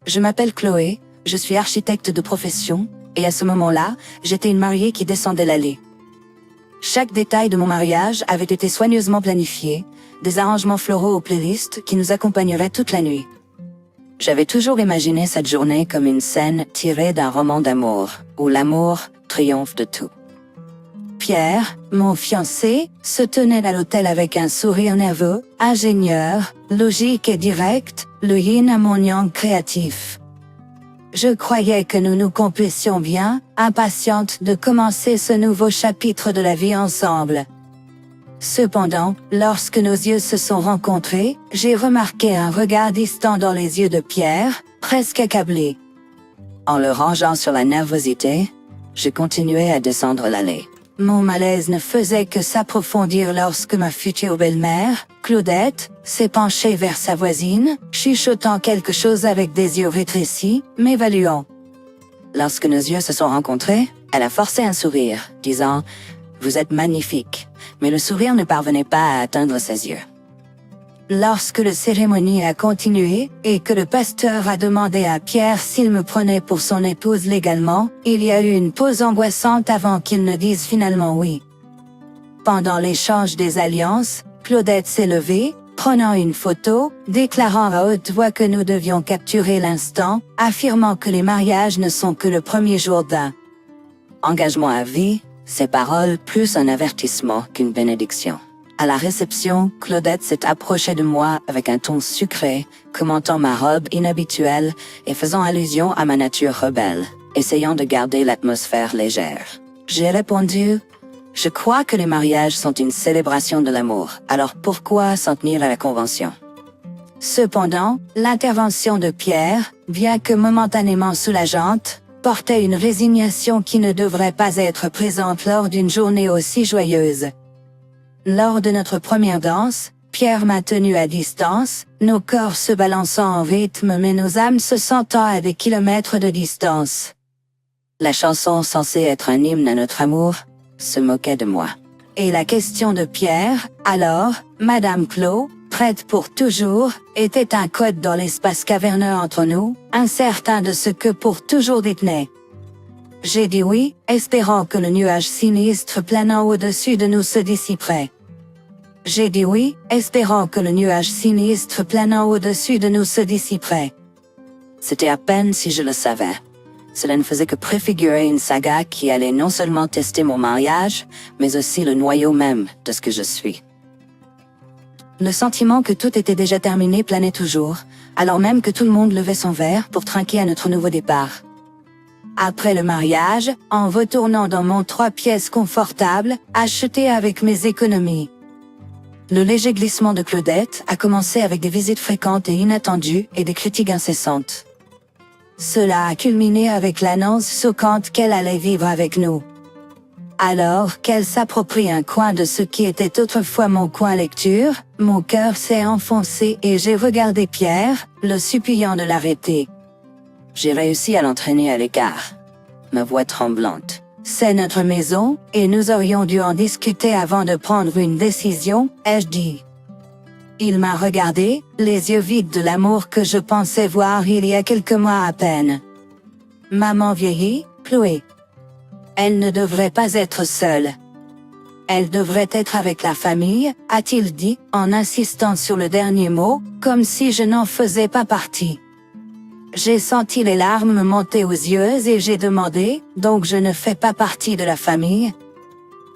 Je m'appelle Chloé, je suis architecte de profession, et à ce moment-là, j'étais une mariée qui descendait l'allée. Chaque détail de mon mariage avait été soigneusement planifié, des arrangements floraux aux playlists qui nous accompagneraient toute la nuit. J'avais toujours imaginé cette journée comme une scène tirée d'un roman d'amour, où l'amour triomphe de tout. Pierre, mon fiancé, se tenait à l'hôtel avec un sourire nerveux, ingénieur, logique et direct, le yin à mon yang créatif. Je croyais que nous nous complétions bien, impatiente de commencer ce nouveau chapitre de la vie ensemble. Cependant, lorsque nos yeux se sont rencontrés, j'ai remarqué un regard distant dans les yeux de Pierre, presque accablé. En le rangeant sur la nervosité, je continuais à descendre l'allée. Mon malaise ne faisait que s'approfondir lorsque ma future belle-mère, Claudette, s'est penchée vers sa voisine, chuchotant quelque chose avec des yeux rétrécis, m'évaluant. Lorsque nos yeux se sont rencontrés, elle a forcé un sourire, disant « Vous êtes magnifique », mais le sourire ne parvenait pas à atteindre ses yeux. Lorsque la cérémonie a continué et que le pasteur a demandé à Pierre s'il me prenait pour son épouse légalement, il y a eu une pause angoissante avant qu'il ne dise finalement oui. Pendant l'échange des alliances, Claudette s'est levée, prenant une photo, déclarant à haute voix que nous devions capturer l'instant, affirmant que les mariages ne sont que le premier jour d'un engagement à vie, ces paroles plus un avertissement qu'une bénédiction. À la réception, Claudette s'est approchée de moi avec un ton sucré, commentant ma robe inhabituelle et faisant allusion à ma nature rebelle, essayant de garder l'atmosphère légère. J'ai répondu « Je crois que les mariages sont une célébration de l'amour, alors pourquoi s'en tenir à la convention ?» Cependant, l'intervention de Pierre, bien que momentanément soulageante, portait une résignation qui ne devrait pas être présente lors d'une journée aussi joyeuse. Lors de notre première danse, Pierre m'a tenu à distance, nos corps se balançant en rythme mais nos âmes se sentant à des kilomètres de distance. La chanson censée être un hymne à notre amour, se moquait de moi. Et la question de Pierre, alors, Madame Clos, prête pour toujours, était un code dans l'espace caverneux entre nous, incertain de ce que pour toujours détenait. J'ai dit oui, espérant que le nuage sinistre planant au-dessus de nous se dissiperait. J'ai dit oui, espérant que le nuage sinistre planant au-dessus de nous se dissiperait. C'était à peine si je le savais. Cela ne faisait que préfigurer une saga qui allait non seulement tester mon mariage, mais aussi le noyau même de ce que je suis. Le sentiment que tout était déjà terminé planait toujours, alors même que tout le monde levait son verre pour trinquer à notre nouveau départ. Après le mariage, en retournant dans mon 3 pièces confortable, acheté avec mes économies. Le léger glissement de Claudette a commencé avec des visites fréquentes et inattendues et des critiques incessantes. Cela a culminé avec l'annonce choquante qu'elle allait vivre avec nous. Alors qu'elle s'approprie un coin de ce qui était autrefois mon coin lecture, mon cœur s'est enfoncé et j'ai regardé Pierre, le suppliant de l'arrêter. J'ai réussi à l'entraîner à l'écart. Ma voix tremblante. C'est notre maison, et nous aurions dû en discuter avant de prendre une décision, ai-je dit. Il m'a regardé, les yeux vides de l'amour que je pensais voir il y a quelques mois à peine. Maman vieillit, Chloé. Elle ne devrait pas être seule. Elle devrait être avec la famille, a-t-il dit, en insistant sur le dernier mot, comme si je n'en faisais pas partie. J'ai senti les larmes monter aux yeux et j'ai demandé, donc je ne fais pas partie de la famille?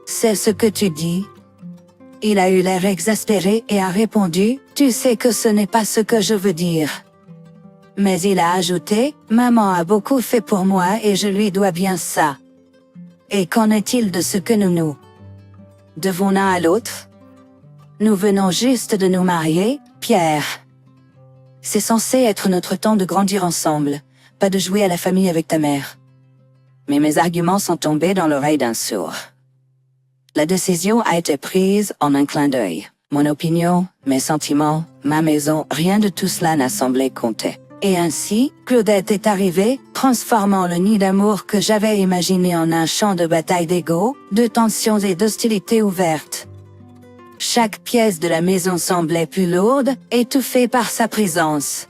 C'est ce que tu dis? Il a eu l'air exaspéré et a répondu, tu sais que ce n'est pas ce que je veux dire. Mais il a ajouté, maman a beaucoup fait pour moi et je lui dois bien ça. Et qu'en est-il de ce que nous devons l'un à l'autre? Nous venons juste de nous marier, Pierre. C'est censé être notre temps de grandir ensemble, pas de jouer à la famille avec ta mère. Mais mes arguments sont tombés dans l'oreille d'un sourd. La décision a été prise en un clin d'œil. Mon opinion, mes sentiments, ma maison, rien de tout cela n'a semblé compter. Et ainsi, Claudette est arrivée, transformant le nid d'amour que j'avais imaginé en un champ de bataille d'ego, de tensions et d'hostilité ouvertes. Chaque pièce de la maison semblait plus lourde, étouffée par sa présence.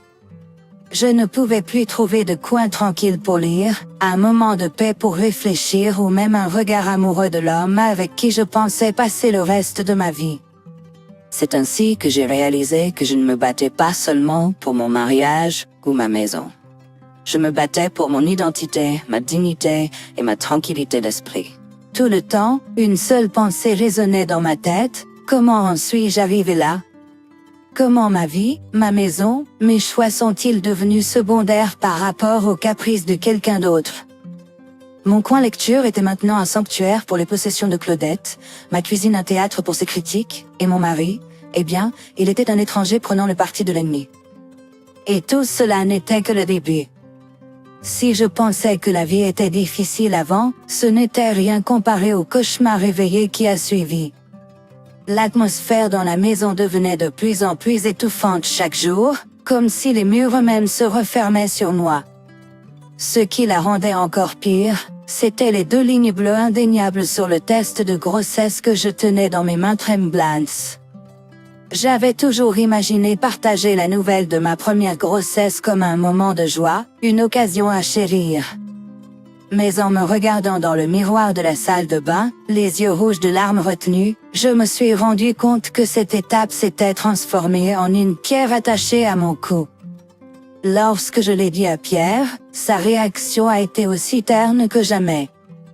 Je ne pouvais plus trouver de coin tranquille pour lire, un moment de paix pour réfléchir ou même un regard amoureux de l'homme avec qui je pensais passer le reste de ma vie. C'est ainsi que j'ai réalisé que je ne me battais pas seulement pour mon mariage ou ma maison. Je me battais pour mon identité, ma dignité et ma tranquillité d'esprit. Tout le temps, une seule pensée résonnait dans ma tête: comment en suis-je arrivé là? Comment ma vie, ma maison, mes choix sont-ils devenus secondaires par rapport aux caprices de quelqu'un d'autre? Mon coin lecture était maintenant un sanctuaire pour les possessions de Claudette, ma cuisine un théâtre pour ses critiques, et mon mari, eh bien, il était un étranger prenant le parti de l'ennemi. Et tout cela n'était que le début. Si je pensais que la vie était difficile avant, ce n'était rien comparé au cauchemar réveillé qui a suivi. L'atmosphère dans la maison devenait de plus en plus étouffante chaque jour, comme si les murs eux-mêmes se refermaient sur moi. Ce qui la rendait encore pire, c'étaient les 2 lignes bleues indéniables sur le test de grossesse que je tenais dans mes mains tremblantes. J'avais toujours imaginé partager la nouvelle de ma première grossesse comme un moment de joie, une occasion à chérir. Mais en me regardant dans le miroir de la salle de bain, les yeux rouges de larmes retenues, je me suis rendu compte que cette étape s'était transformée en une pierre attachée à mon cou. Lorsque je l'ai dit à Pierre, sa réaction a été aussi terne que jamais.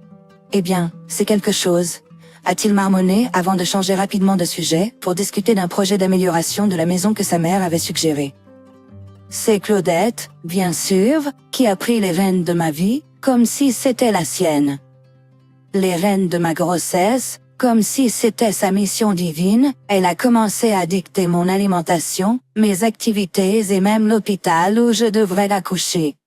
« Eh bien, c'est quelque chose », a-t-il marmonné avant de changer rapidement de sujet pour discuter d'un projet d'amélioration de la maison que sa mère avait suggéré. C'est Claudette, bien sûr, qui a pris les rênes de ma vie, comme si c'était la sienne. Les rênes de ma grossesse, comme si c'était sa mission divine, elle a commencé à dicter mon alimentation, mes activités et même l'hôpital où je devrais accoucher.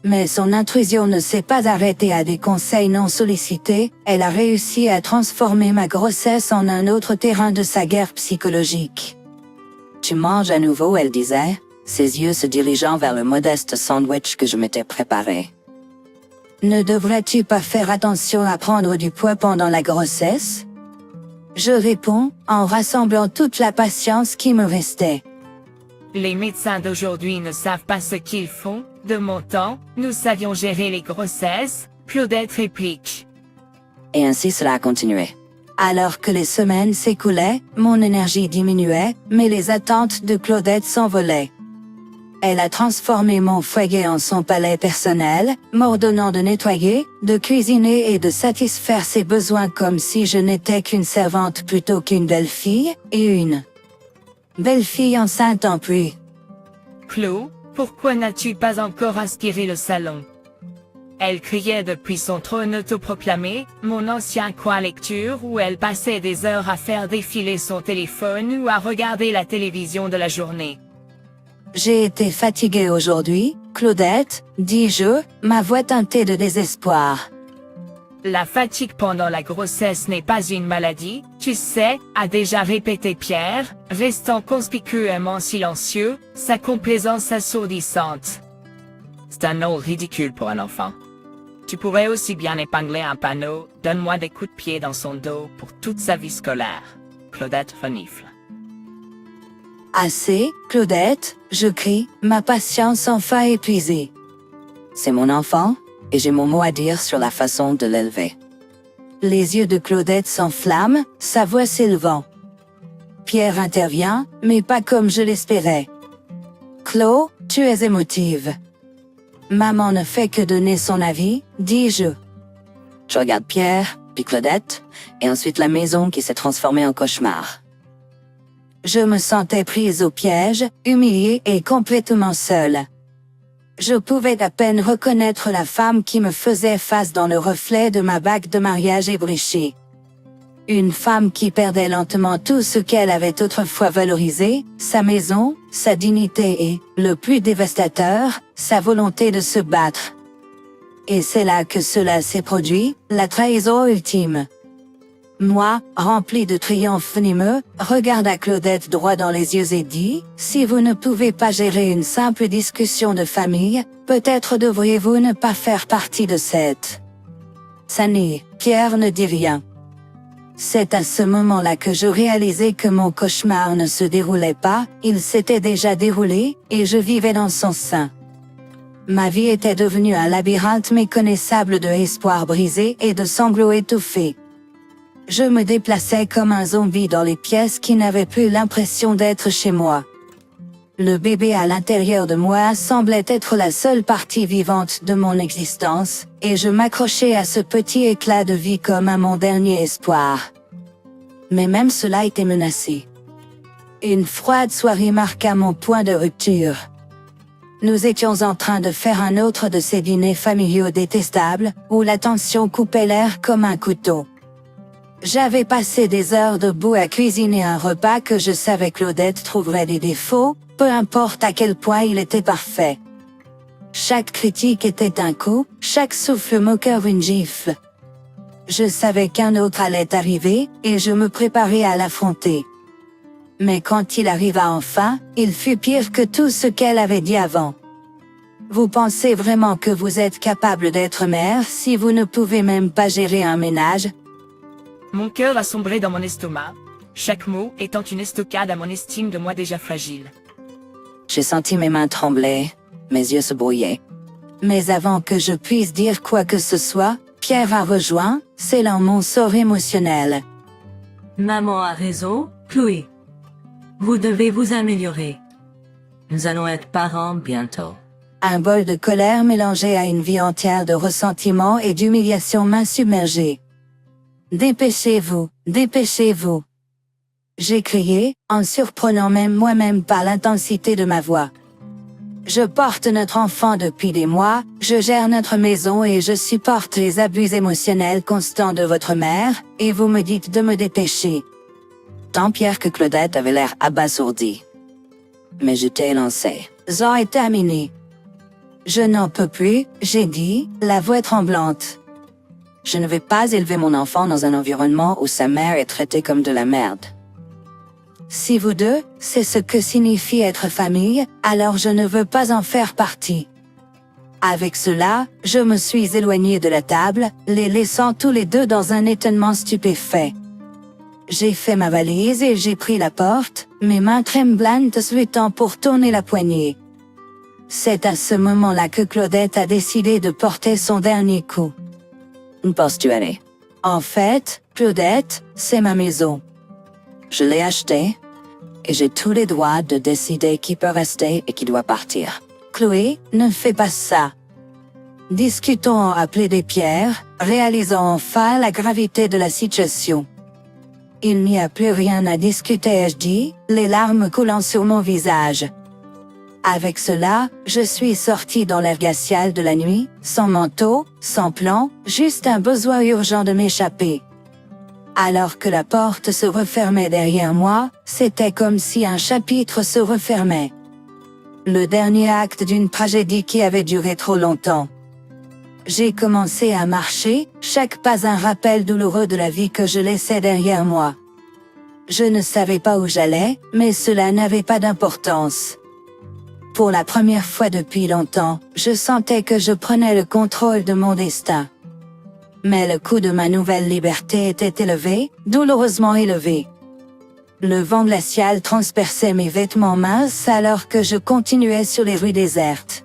Mais son intrusion ne s'est pas arrêtée à des conseils non sollicités, elle a réussi à transformer ma grossesse en un autre terrain de sa guerre psychologique. « Tu manges à nouveau », elle disait, ses yeux se dirigeant vers le modeste sandwich que je m'étais préparé. « Ne devrais-tu pas faire attention à prendre du poids pendant la grossesse ?» Je réponds, en rassemblant toute la patience qui me restait. Les médecins d'aujourd'hui ne savent pas ce qu'ils font. De mon temps, nous savions gérer les grossesses, Claudette réplique. Et ainsi cela a continué. Alors que les semaines s'écoulaient, mon énergie diminuait, mais les attentes de Claudette s'envolaient. Elle a transformé mon foyer en son palais personnel, m'ordonnant de nettoyer, de cuisiner et de satisfaire ses besoins comme si je n'étais qu'une servante plutôt qu'une belle-fille, et une belle-fille enceinte en plus. Claude, pourquoi n'as-tu pas encore aspiré le salon? Elle criait depuis son trône autoproclamé, mon ancien coin lecture où elle passait des heures à faire défiler son téléphone ou à regarder la télévision de la journée. J'ai été fatiguée aujourd'hui, Claudette, dis-je, ma voix teintée de désespoir. La fatigue pendant la grossesse n'est pas une maladie, tu sais, a déjà répété Pierre, restant conspicuement silencieux, sa complaisance assourdissante. C'est un nom ridicule pour un enfant. Tu pourrais aussi bien épingler un panneau, donne-moi des coups de pied dans son dos pour toute sa vie scolaire. Claudette renifle. Assez, Claudette, je crie, ma patience enfin épuisée. C'est mon enfant, et j'ai mon mot à dire sur la façon de l'élever. Les yeux de Claudette s'enflamment, sa voix s'élevant. Pierre intervient, mais pas comme je l'espérais. Claude, tu es émotive. Maman ne fait que donner son avis, dis-je. Je regarde Pierre, puis Claudette, et ensuite la maison qui s'est transformée en cauchemar. Je me sentais prise au piège, humiliée et complètement seule. Je pouvais à peine reconnaître la femme qui me faisait face dans le reflet de ma bague de mariage ébréchée. Une femme qui perdait lentement tout ce qu'elle avait autrefois valorisé, sa maison, sa dignité et, le plus dévastateur, sa volonté de se battre. Et c'est là que cela s'est produit, la trahison ultime. Moi, rempli de triomphe venimeux, regarda Claudette droit dans les yeux et dit, « Si vous ne pouvez pas gérer une simple discussion de famille, peut-être devriez-vous ne pas faire partie de cette... » Sani, Pierre ne dit rien. C'est à ce moment-là que je réalisais que mon cauchemar ne se déroulait pas, il s'était déjà déroulé, et je vivais dans son sein. Ma vie était devenue un labyrinthe méconnaissable de espoirs brisés et de sanglots étouffés. Je me déplaçais comme un zombie dans les pièces qui n'avaient plus l'impression d'être chez moi. Le bébé à l'intérieur de moi semblait être la seule partie vivante de mon existence, et je m'accrochais à ce petit éclat de vie comme à mon dernier espoir. Mais même cela était menacé. Une froide soirée marqua mon point de rupture. Nous étions en train de faire un autre de ces dîners familiaux détestables, où la tension coupait l'air comme un couteau. J'avais passé des heures debout à cuisiner un repas que je savais Claudette trouverait des défauts, peu importe à quel point il était parfait. Chaque critique était un coup, chaque souffle moqueur une gifle. Je savais qu'un autre allait arriver, et je me préparais à l'affronter. Mais quand il arriva enfin, il fut pire que tout ce qu'elle avait dit avant. Vous pensez vraiment que vous êtes capable d'être mère si vous ne pouvez même pas gérer un ménage? Mon cœur a sombré dans mon estomac, chaque mot étant une estocade à mon estime de moi déjà fragile. J'ai senti mes mains trembler, mes yeux se brouillaient. Mais avant que je puisse dire quoi que ce soit, Pierre a rejoint, scellant mon sort émotionnel. Maman a raison, Chloé. Vous devez vous améliorer. Nous allons être parents bientôt. Un bol de colère mélangé à une vie entière de ressentiment et d'humiliation m'a submergé. Dépêchez-vous, dépêchez-vous. J'ai crié, en surprenant même moi-même par l'intensité de ma voix. Je porte notre enfant depuis des mois, je gère notre maison et je supporte les abus émotionnels constants de votre mère, et vous me dites de me dépêcher. Tant Pierre que Claudette avaient l'air abasourdis. Mais j'étais lancé. J'en ai terminé. Je n'en peux plus, j'ai dit, la voix tremblante. Je ne vais pas élever mon enfant dans un environnement où sa mère est traitée comme de la merde. Si vous deux, c'est ce que signifie être famille, alors je ne veux pas en faire partie. Avec cela, je me suis éloigné de la table, les laissant tous les deux dans un étonnement stupéfait. J'ai fait ma valise et j'ai pris la porte, mes mains tremblantes suitant pour tourner la poignée. C'est à ce moment-là que Claudette a décidé de porter son dernier coup. Où penses-tu aller? En fait, Claudette, c'est ma maison. Je l'ai achetée, et j'ai tous les droits de décider qui peut rester et qui doit partir. Chloé, ne fais pas ça. Discutons à plaider Pierre, réalisons enfin la gravité de la situation. Il n'y a plus rien à discuter, ai-je dit, les larmes coulant sur mon visage. Avec cela, je suis sortie dans l'air glacial de la nuit, sans manteau, sans plan, juste un besoin urgent de m'échapper. Alors que la porte se refermait derrière moi, c'était comme si un chapitre se refermait. Le dernier acte d'une tragédie qui avait duré trop longtemps. J'ai commencé à marcher, chaque pas un rappel douloureux de la vie que je laissais derrière moi. Je ne savais pas où j'allais, mais cela n'avait pas d'importance. Pour la première fois depuis longtemps, je sentais que je prenais le contrôle de mon destin. Mais le coût de ma nouvelle liberté était élevé, douloureusement élevé. Le vent glacial transperçait mes vêtements minces alors que je continuais sur les rues désertes.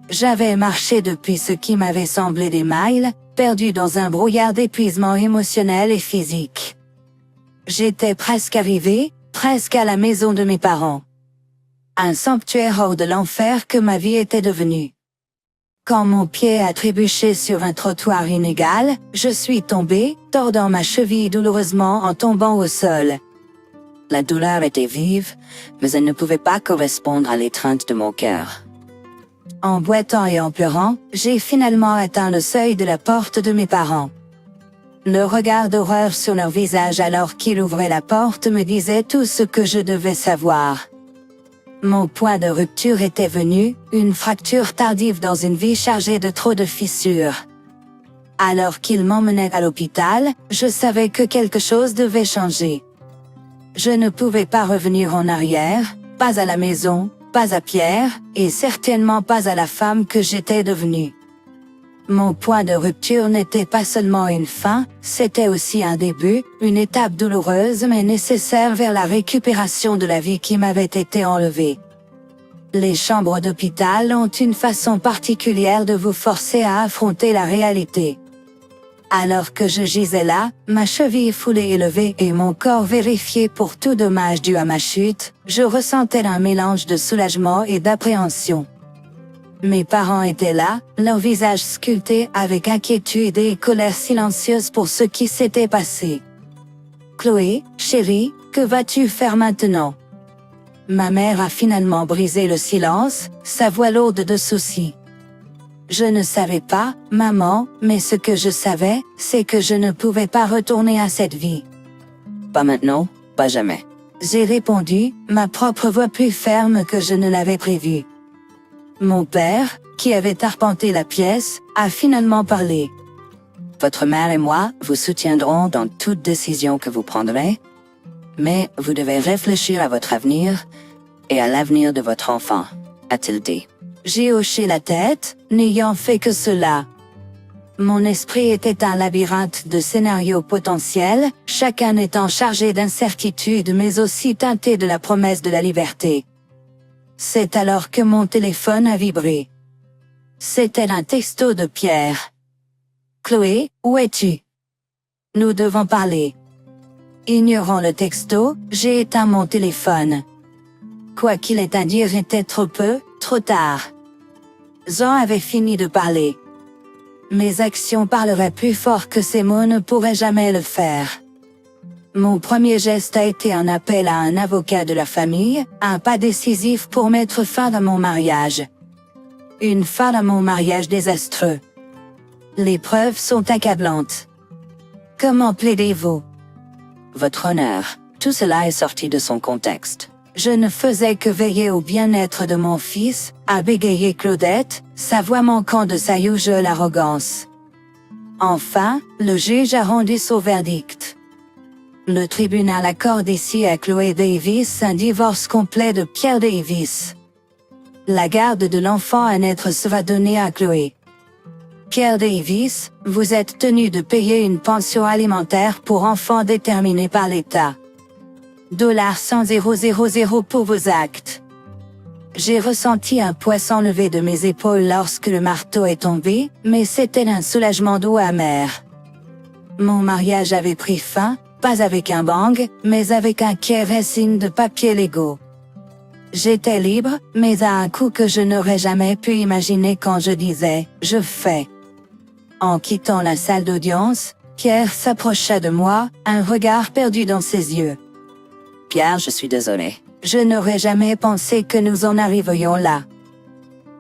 J'avais marché depuis ce qui m'avait semblé des miles, perdu dans un brouillard d'épuisement émotionnel et physique. J'étais presque arrivé, presque à la maison de mes parents. Un sanctuaire hors de l'enfer que ma vie était devenue. Quand mon pied a trébuché sur un trottoir inégal, je suis tombé, tordant ma cheville douloureusement en tombant au sol. La douleur était vive, mais elle ne pouvait pas correspondre à l'étreinte de mon cœur. En boitant et en pleurant, j'ai finalement atteint le seuil de la porte de mes parents. Le regard d'horreur sur leur visage alors qu'ils ouvraient la porte me disait tout ce que je devais savoir. Mon point de rupture était venu, une fracture tardive dans une vie chargée de trop de fissures. Alors qu'ils m'emmenaient à l'hôpital, je savais que quelque chose devait changer. Je ne pouvais pas revenir en arrière, pas à la maison, pas à Pierre, et certainement pas à la femme que j'étais devenue. Mon point de rupture n'était pas seulement une fin, c'était aussi un début, une étape douloureuse mais nécessaire vers la récupération de la vie qui m'avait été enlevée. Les chambres d'hôpital ont une façon particulière de vous forcer à affronter la réalité. Alors que je gisais là, ma cheville foulée et levée et mon corps vérifié pour tout dommage dû à ma chute, je ressentais un mélange de soulagement et d'appréhension. Mes parents étaient là, leurs visages sculptés avec inquiétude et colère silencieuse pour ce qui s'était passé. « Chloé, chérie, que vas-tu faire maintenant ?» Ma mère a finalement brisé le silence, sa voix lourde de soucis. Je ne savais pas, maman, mais ce que je savais, c'est que je ne pouvais pas retourner à cette vie. Pas maintenant, pas jamais. J'ai répondu, ma propre voix plus ferme que je ne l'avais prévu. Mon père, qui avait arpenté la pièce, a finalement parlé. Votre mère et moi vous soutiendrons dans toute décision que vous prendrez, mais vous devez réfléchir à votre avenir et à l'avenir de votre enfant, a-t-il dit. J'ai hoché la tête, n'ayant fait que cela. Mon esprit était un labyrinthe de scénarios potentiels, chacun étant chargé d'incertitude mais aussi teinté de la promesse de la liberté. C'est alors que mon téléphone a vibré. C'était un texto de Pierre. « Chloé, où es-tu? Nous devons parler. » Ignorant le texto, j'ai éteint mon téléphone. Quoi qu'il ait à dire était trop peu, trop tard. Jean avait fini de parler. Mes actions parleraient plus fort que ces mots ne pourraient jamais le faire. Mon premier geste a été un appel à un avocat de la famille, un pas décisif pour mettre fin à mon mariage. Une fin à mon mariage désastreux. Les preuves sont accablantes. Comment plaidez-vous? Votre honneur, tout cela est sorti de son contexte. Je ne faisais que veiller au bien-être de mon fils, a bégayé Claudette, sa voix manquant de sa usuelle arrogance. Enfin, le juge a rendu son verdict. Le tribunal accorde ici à Chloé Davis un divorce complet de Pierre Davis. La garde de l'enfant à naître sera donnée à Chloé. Pierre Davis, vous êtes tenu de payer une pension alimentaire pour enfants déterminée par l'État. $100,000 pour vos actes. J'ai ressenti un poids s'enlever de mes épaules lorsque le marteau est tombé, mais c'était un soulagement doux amer. Mon mariage avait pris fin, pas avec un bang, mais avec un caressing de papiers légaux. J'étais libre, mais à un coût que je n'aurais jamais pu imaginer quand je disais « je fais ». En quittant la salle d'audience, Pierre s'approcha de moi, un regard perdu dans ses yeux. « Pierre, je suis désolé. Je n'aurais jamais pensé que nous en arrivions là. »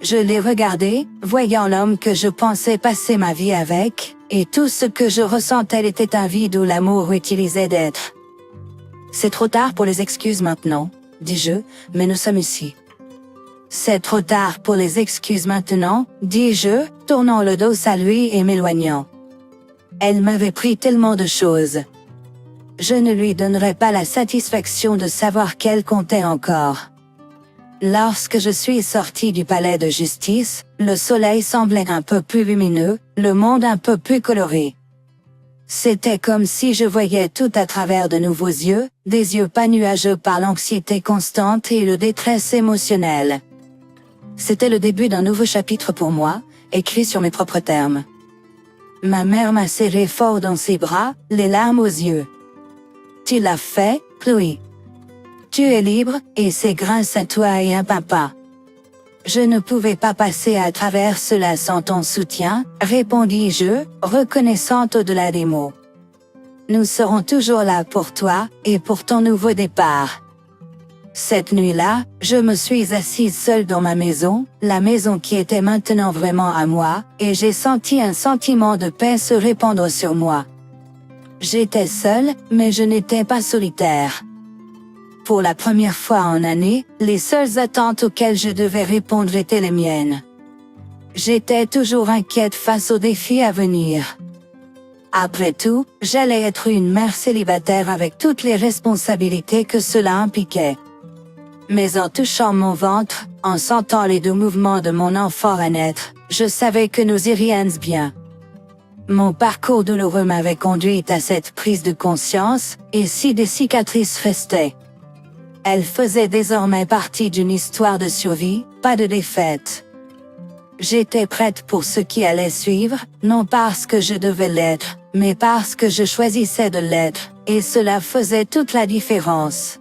Je l'ai regardé, voyant l'homme que je pensais passer ma vie avec, et tout ce que je ressentais était un vide où l'amour utilisait d'être. « C'est trop tard pour les excuses maintenant, » dis-je, mais nous sommes ici. « C'est trop tard pour les excuses maintenant, » dis-je, tournant le dos à lui et m'éloignant. Elle m'avait pris tellement de choses. Je ne lui donnerais pas la satisfaction de savoir qu'elle comptait encore. Lorsque je suis sorti du palais de justice, le soleil semblait un peu plus lumineux, le monde un peu plus coloré. C'était comme si je voyais tout à travers de nouveaux yeux, des yeux pas nuageux par l'anxiété constante et le détresse émotionnelle. C'était le début d'un nouveau chapitre pour moi, écrit sur mes propres termes. Ma mère m'a serré fort dans ses bras, les larmes aux yeux. « Tu l'as fait, Chloé. Tu es libre, et c'est grâce à toi et à papa. » Je ne pouvais pas passer à travers cela sans ton soutien, répondis-je, reconnaissante au-delà des mots. Nous serons toujours là pour toi, et pour ton nouveau départ. Cette nuit-là, je me suis assise seule dans ma maison, la maison qui était maintenant vraiment à moi, et j'ai senti un sentiment de paix se répandre sur moi. J'étais seule, mais je n'étais pas solitaire. Pour la première fois en années, les seules attentes auxquelles je devais répondre étaient les miennes. J'étais toujours inquiète face aux défis à venir. Après tout, j'allais être une mère célibataire avec toutes les responsabilités que cela impliquait. Mais en touchant mon ventre, en sentant les doux mouvements de mon enfant à naître, Je savais que nous irions bien. Mon parcours douloureux m'avait conduit à cette prise de conscience, et si des cicatrices restaient. Elles faisaient désormais partie d'une histoire de survie, pas de défaite. J'étais prête pour ce qui allait suivre, non parce que je devais l'être, mais parce que je choisissais de l'être, et cela faisait toute la différence.